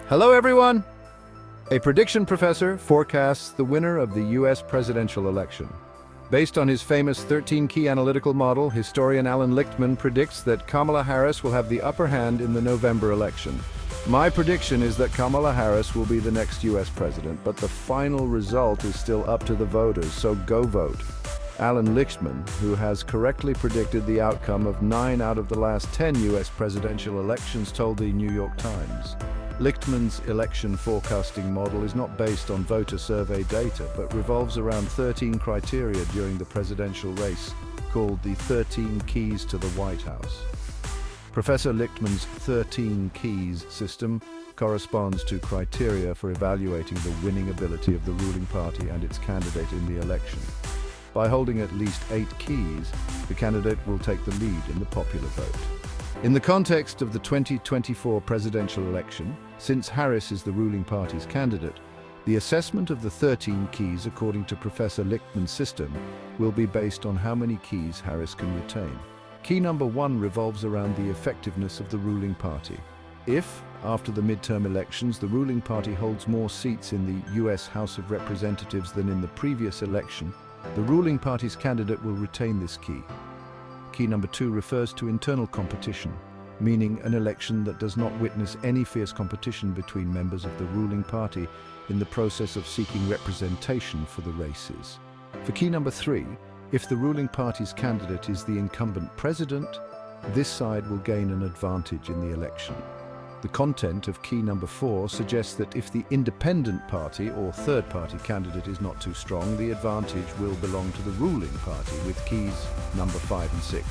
Hello, everyone! A prediction professor forecasts the winner of the U.S. presidential election. Based on his famous 13-key analytical model, historian Allan Lichtman predicts that Kamala Harris will have the upper hand in the November election. My prediction is that Kamala Harris will be the next U.S. president, but the final result is still up to the voters, so go vote. Allan Lichtman, who has correctly predicted the outcome of 9 out of the last 10 U.S. presidential elections, told the New York Times. Lichtman's election forecasting model is not based on voter survey data, but revolves around 13 criteria during the presidential race, called the 13 Keys to the White House. Professor Lichtman's 13 Keys system corresponds to criteria for evaluating the winning ability of the ruling party and its candidate in the election. By holding at least 8 keys, the candidate will take the lead in the popular vote. In the context of the 2024 presidential election, since Harris is the ruling party's candidate, the assessment of the 13 keys according to Professor Lichtman's system will be based on how many keys Harris can retain. Key number 1 revolves around the effectiveness of the ruling party. If, after the midterm elections, the ruling party holds more seats in the U.S. House of Representatives than in the previous election, the ruling party's candidate will retain this key. Key number 2 refers to internal competition, meaning an election that does not witness any fierce competition between members of the ruling party in the process of seeking representation for the races. For key number 3, if the ruling party's candidate is the incumbent president, this side will gain an advantage in the election. The content of key number 4 suggests that if the independent party or third-party candidate is not too strong, the advantage will belong to the ruling party with keys number 5 and 6.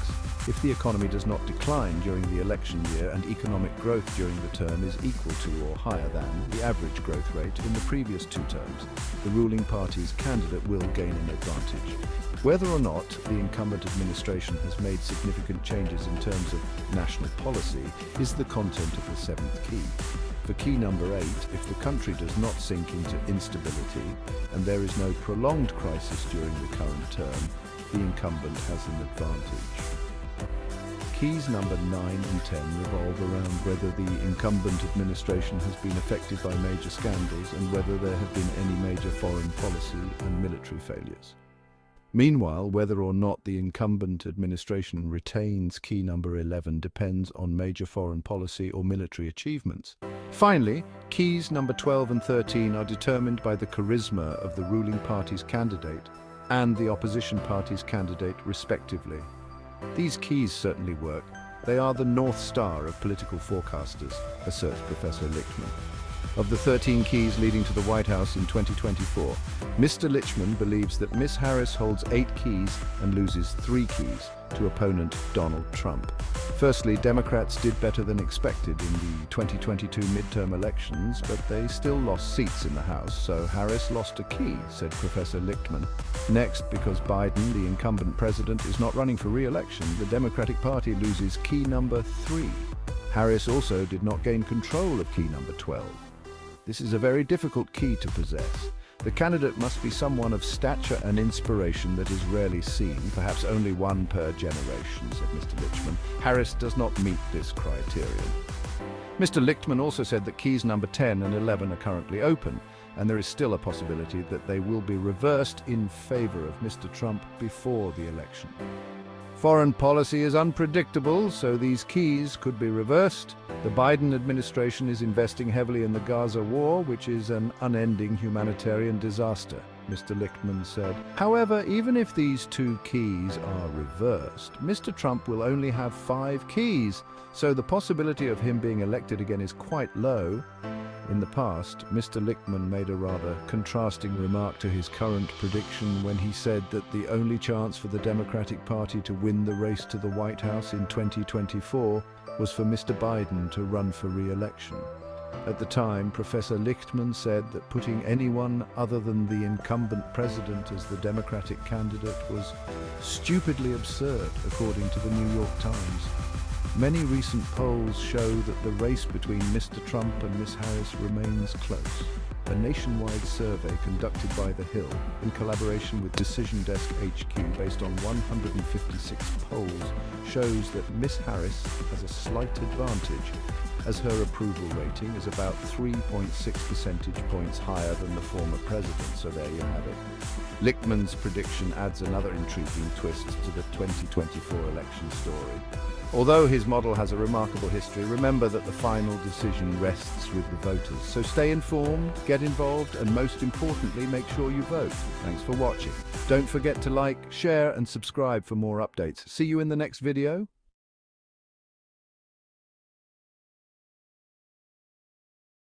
If the economy does not decline during the election year and economic growth during the term is equal to or higher than the average growth rate in the previous 2 terms, the ruling party's candidate will gain an advantage. Whether or not the incumbent administration has made significant changes in terms of national policy is the content of the 7th key. For key number 8, if the country does not sink into instability and there is no prolonged crisis during the current term, the incumbent has an advantage. Keys number 9 and 10 revolve around whether the incumbent administration has been affected by major scandals and whether there have been any major foreign policy and military failures. Meanwhile, whether or not the incumbent administration retains key number 11 depends on major foreign policy or military achievements. Finally, keys number 12 and 13 are determined by the charisma of the ruling party's candidate and the opposition party's candidate, respectively. These keys certainly work. They are the North Star of political forecasters, asserts Professor Lichtman. Of the 13 keys leading to the White House in 2024, Mr. Lichtman believes that Ms. Harris holds 8 keys and loses 3 keys to opponent Donald Trump. Firstly, Democrats did better than expected in the 2022 midterm elections, but they still lost seats in the House, so Harris lost a key, said Professor Lichtman. Next, because Biden, the incumbent president, is not running for re-election, the Democratic Party loses key number 3. Harris also did not gain control of key number 12. This is a very difficult key to possess. The candidate must be someone of stature and inspiration that is rarely seen, perhaps only one per generation, said Mr. Lichtman. Harris does not meet this criterion. Mr. Lichtman also said that keys number 10 and 11 are currently open, and there is still a possibility that they will be reversed in favor of Mr. Trump before the election. Foreign policy is unpredictable, so these keys could be reversed. The Biden administration is investing heavily in the Gaza war, which is an unending humanitarian disaster, Mr. Lichtman said. However, even if these 2 keys are reversed, Mr. Trump will only have 5 keys, so the possibility of him being elected again is quite low. In the past, Mr. Lichtman made a rather contrasting remark to his current prediction when he said that the only chance for the Democratic Party to win the race to the White House in 2024 was for Mr. Biden to run for re-election. At the time, Professor Lichtman said that putting anyone other than the incumbent president as the Democratic candidate was stupidly absurd, according to the New York Times. Many recent polls show that the race between Mr. Trump and Ms. Harris remains close. A nationwide survey conducted by The Hill in collaboration with Decision Desk HQ based on 156 polls shows that Ms. Harris has a slight advantage as her approval rating is about 3.6 percentage points higher than the former president, so there you have it. Lichtman's prediction adds another intriguing twist to the 2024 election story. Although his model has a remarkable history, remember that the final decision rests with the voters. So stay informed, get involved, and most importantly, make sure you vote. Thanks for watching. Don't forget to like, share, and subscribe for more updates. See you in the next video.